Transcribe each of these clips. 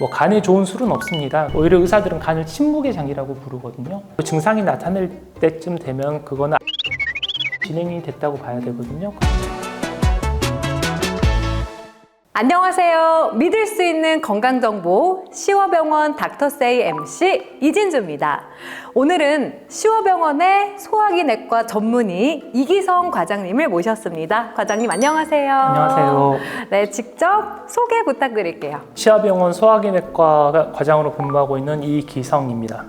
뭐 간에 좋은 술은 없습니다. 오히려 의사들은 간을 침묵의 장이라고 부르거든요. 증상이 나타날 때쯤 되면 그거는 진행이 됐다고 봐야 되거든요. 안녕하세요. 믿을 수 있는 건강정보 시워병원 닥터세이 MC 이진주입니다. 오늘은 시워병원의 소화기내과 전문의 이기성 과장님을 모셨습니다. 과장님 안녕하세요. 안녕하세요. 네, 직접 소개 부탁드릴게요. 시아병원 소화기내과 과장으로 근무하고 있는 이기성입니다.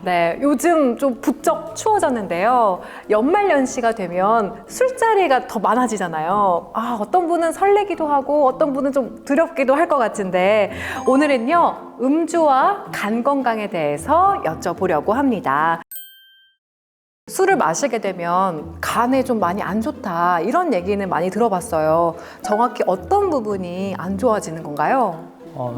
네, 요즘 좀 부쩍 추워졌는데요. 연말연시가 되면 술자리가 더 많아지잖아요. 어떤 분은 설레기도 하고 어떤 분은 좀 두렵기도 할 것 같은데 오늘은요, 음주와 간 건강에 대해서 여쭤보려고 합니다. 술을 마시게 되면 간에 좀 많이 안 좋다 이런 얘기는 많이 들어봤어요. 정확히 어떤 부분이 안 좋아지는 건가요?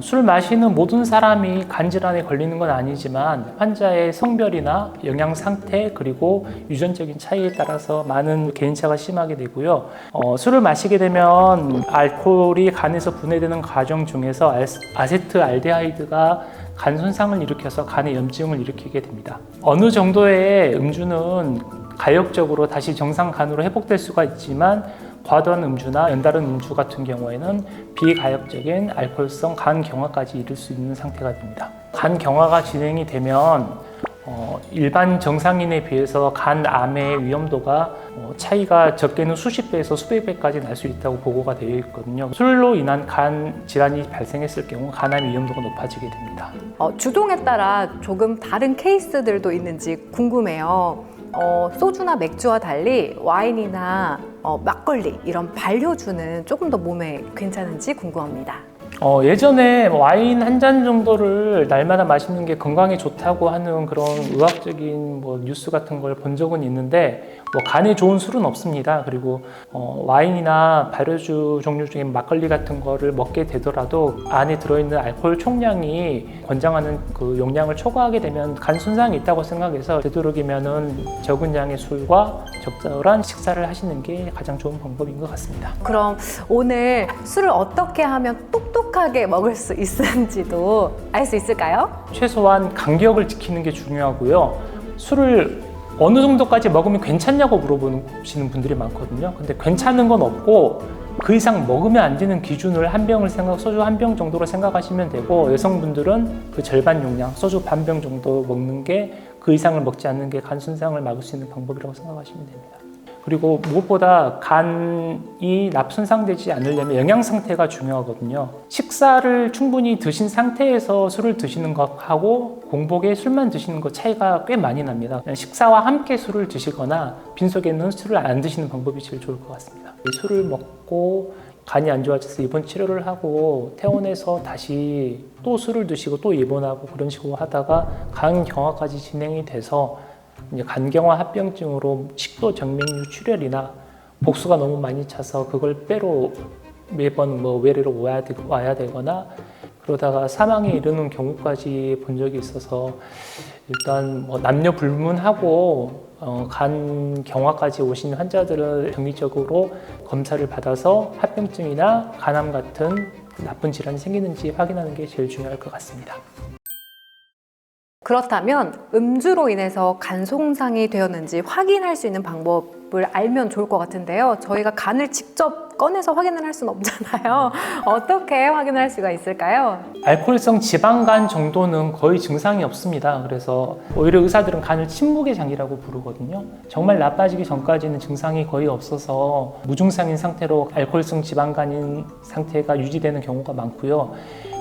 술 마시는 모든 사람이 간 질환에 걸리는 건 아니지만 환자의 성별이나 영양 상태 그리고 유전적인 차이에 따라서 많은 개인차가 심하게 되고요. 술을 마시게 되면 알코올이 간에서 분해되는 과정 중에서 아세트알데하이드가 간 손상을 일으켜서 간에 염증을 일으키게 됩니다. 어느 정도의 음주는 가역적으로 다시 정상 간으로 회복될 수가 있지만 과도한 음주나 연달은 음주 같은 경우에는 비가역적인 알코올성 간 경화까지 이를 수 있는 상태가 됩니다. 간 경화가 진행이 되면 일반 정상인에 비해서 간암의 위험도가 차이가 적게는 수십 배에서 수백 배까지 날 수 있다고 보고가 되어 있거든요. 술로 인한 간 질환이 발생했을 경우 간암 위험도가 높아지게 됩니다. 주종에 따라 조금 다른 케이스들도 있는지 궁금해요. 소주나 맥주와 달리 와인이나 막걸리 이런 발효주는 조금 더 몸에 괜찮은지 궁금합니다. 예전에 와인 한 잔 정도를 날마다 마시는 게 건강에 좋다고 하는 그런 의학적인 뉴스 같은 걸 본 적은 있는데 간에 좋은 술은 없습니다. 그리고 와인이나 발효주 종류 중에 막걸리 같은 거를 먹게 되더라도 안에 들어있는 알코올 총량이 권장하는 그 용량을 초과하게 되면 간 손상이 있다고 생각해서 되도록이면은 적은 양의 술과 적절한 식사를 하시는 게 가장 좋은 방법인 것 같습니다. 그럼 오늘 술을 어떻게 하면 똑똑하게 먹을 수 있는지도 알 수 있을까요? 최소한 간격을 지키는 게 중요하고요. 술을 어느 정도까지 먹으면 괜찮냐고 물어보시는 분들이 많거든요. 근데 괜찮은 건 없고 그 이상 먹으면 안 되는 기준을 소주 한 병 정도로 생각하시면 되고, 여성분들은 그 절반 용량, 소주 반 병 정도 먹는 게 그 이상을 먹지 않는 게 간 손상을 막을 수 있는 방법이라고 생각하시면 됩니다. 그리고 무엇보다 간이 납손상되지 않으려면 영양 상태가 중요하거든요. 식사를 충분히 드신 상태에서 술을 드시는 것하고 공복에 술만 드시는 것 차이가 꽤 많이 납니다. 식사와 함께 술을 드시거나 빈속에는 술을 안 드시는 방법이 제일 좋을 것 같습니다. 술을 먹고 간이 안 좋아져서 입원 치료를 하고 퇴원해서 다시 또 술을 드시고 또 입원하고 그런 식으로 하다가 간 경화까지 진행이 돼서 이제 간경화 합병증으로 식도 정맥류 출혈이나 복수가 너무 많이 차서 그걸 빼러 매번 외래로 와야 되거나 그러다가 사망에 이르는 경우까지 본 적이 있어서 일단 남녀 불문하고 간 경화까지 오신 환자들은 정기적으로 검사를 받아서 합병증이나 간암 같은 나쁜 질환이 생기는지 확인하는 게 제일 중요할 것 같습니다. 그렇다면 음주로 인해서 간 손상이 되었는지 확인할 수 있는 방법을 알면 좋을 것 같은데요. 저희가 간을 직접 꺼내서 확인을 할 수는 없잖아요. 어떻게 확인할 수가 있을까요? 알코올성 지방간 정도는 거의 증상이 없습니다. 그래서 오히려 의사들은 간을 침묵의 장이라고 부르거든요. 정말 나빠지기 전까지는 증상이 거의 없어서 무증상인 상태로 알코올성 지방간인 상태가 유지되는 경우가 많고요.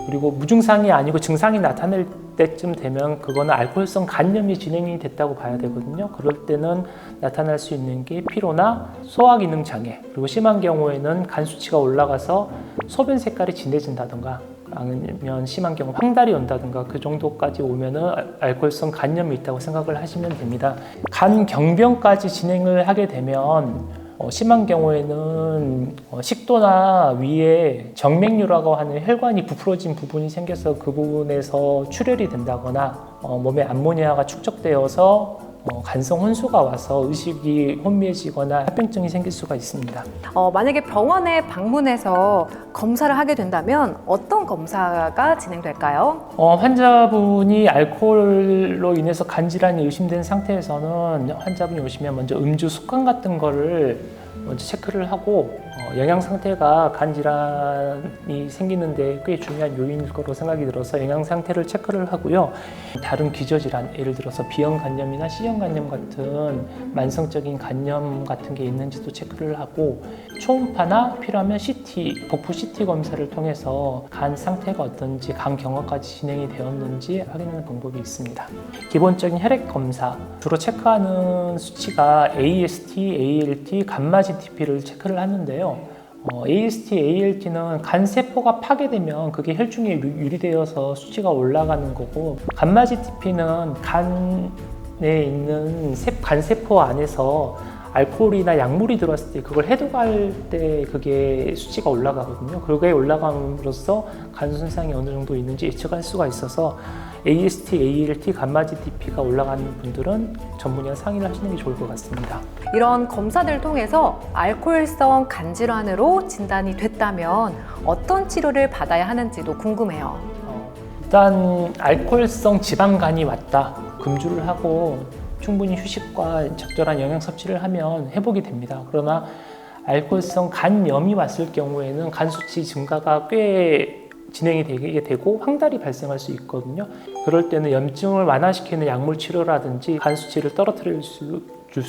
그리고 무증상이 아니고 증상이 나타날 때쯤 되면 그거는 알코올성 간염이 진행이 됐다고 봐야 되거든요. 그럴 때는 나타날 수 있는 게 피로나 소화기능 장애, 그리고 심한 경우에는 간 수치가 올라가서 소변 색깔이 진해진다던가 아니면 심한 경우 황달이 온다든가 그 정도까지 오면은 알코올성 간염이 있다고 생각을 하시면 됩니다. 간 경병까지 진행을 하게 되면 심한 경우에는 식도나 위에 정맥류라고 하는 혈관이 부풀어진 부분이 생겨서 그 부분에서 출혈이 된다거나 몸에 암모니아가 축적되어서 간성 혼수가 와서 의식이 혼미해지거나 합병증이 생길 수가 있습니다. 만약에 병원에 방문해서 검사를 하게 된다면 어떤 검사가 진행될까요? 환자분이 알코올로 인해서 간 질환이 의심된 상태에서는 환자분이 오시면 먼저 음주 습관 같은 거를 먼저 체크를 하고 영양 상태가 간 질환이 생기는데 꽤 중요한 요인일 거로 생각이 들어서 영양 상태를 체크를 하고요. 다른 기저질환, 예를 들어서 B형 간염이나 C형 간염 같은 만성적인 간염 같은 게 있는지도 체크를 하고 초음파나 필요하면 CT, 복부 CT 검사를 통해서 간 상태가 어떤지, 간 경화까지 진행이 되었는지 확인하는 방법이 있습니다. 기본적인 혈액 검사, 주로 체크하는 수치가 AST, ALT, 감마 GTP를 체크를 하는데요. AST, ALT는 간 세포가 파괴되면 그게 혈중에 유리되어서 수치가 올라가는 거고, 감마 GTP는 간에 있는 간 세포 안에서 알코올이나 약물이 들어왔을 때 그걸 해독할 때 그게 수치가 올라가거든요. 그게 올라감으로써 간 손상이 어느 정도 있는지 예측할 수가 있어서 AST, ALT, 감마 GTP가 올라가는 분들은 전문의와 상의를 하시는 게 좋을 것 같습니다. 이런 검사들을 통해서 알코올성 간 질환으로 진단이 됐다면 어떤 치료를 받아야 하는지도 궁금해요. 일단 알코올성 지방간이 왔다. 금주를 하고 충분히 휴식과 적절한 영양 섭취를 하면 회복이 됩니다. 그러나 알코올성 간염이 왔을 경우에는 간 수치 증가가 꽤 진행이 되게 되고 황달이 발생할 수 있거든요. 그럴 때는 염증을 완화시키는 약물 치료라든지 간 수치를 떨어뜨릴 수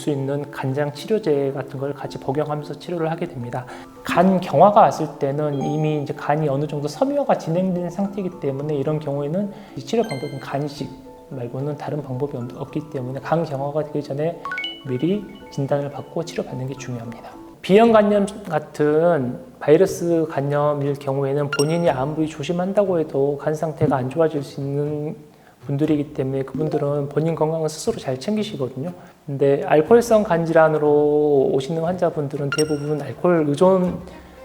있는 간장 치료제 같은 걸 같이 복용하면서 치료를 하게 됩니다. 간 경화가 왔을 때는 이미 이제 간이 어느 정도 섬유화가 진행된 상태이기 때문에 이런 경우에는 치료 방법은 간식 말고는 다른 방법이 없기 때문에 간 경화가 되기 전에 미리 진단을 받고 치료받는 게 중요합니다. B형 간염 같은 바이러스 간염일 경우에는 본인이 아무리 조심한다고 해도 간 상태가 안 좋아질 수 있는 분들이기 때문에 그분들은 본인 건강을 스스로 잘 챙기시거든요. 근데 알코올성 간 질환으로 오시는 환자분들은 대부분 알코올 의존이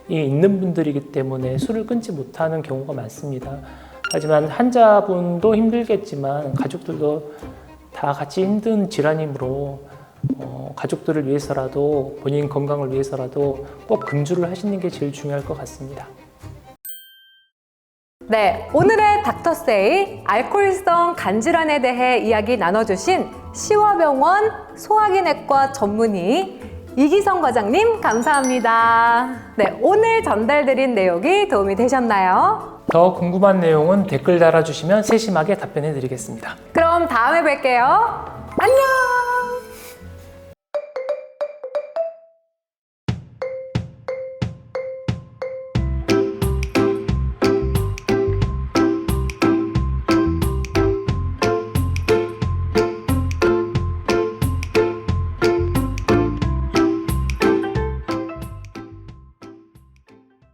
있는 분들이기 때문에 술을 끊지 못하는 경우가 많습니다. 하지만 환자분도 힘들겠지만 가족들도 다 같이 힘든 질환이므로 가족들을 위해서라도 본인 건강을 위해서라도 꼭 금주를 하시는 게 제일 중요할 것 같습니다. 네, 오늘의 닥터세이 알코올성 간 질환에 대해 이야기 나눠주신 시화병원 소화기내과 전문의 이기성 과장님 감사합니다. 네, 오늘 전달드린 내용이 도움이 되셨나요? 더 궁금한 내용은 댓글 달아주시면 세심하게 답변해 드리겠습니다. 그럼 다음에 뵐게요. 안녕!